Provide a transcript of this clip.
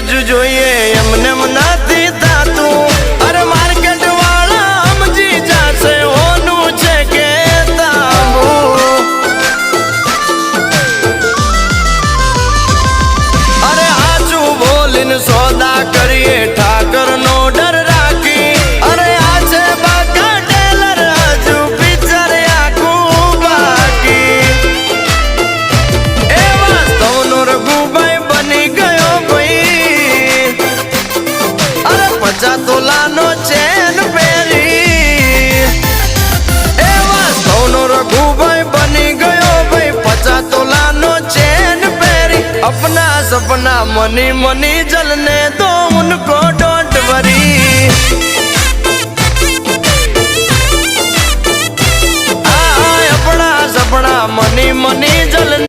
જ જોઈએ એમને નથી થાતું અરે માર્કેટ વાળા સમજી જાશે હોનું છે કે તાંબુ અરે આચું બોલીને સોદા કરીએ ઠાકર નો ડર રાખી અરે આ છે બાકા ટેલર હજુ પિક્ચર આખું બાકી એ વાસ્તવનો રઘુભાઈ બની ગયો ભાઈ અરે 50 તોલાનો ચેન પહેરી એ વાસ્તવનો રઘુભાઈ બની ગયો ભાઈ 50 તોલાનો ચેન પહેરી अपना सपना मनी मनी जलने दो उनको डोंट वरी अपना सपना मनी मनी जलने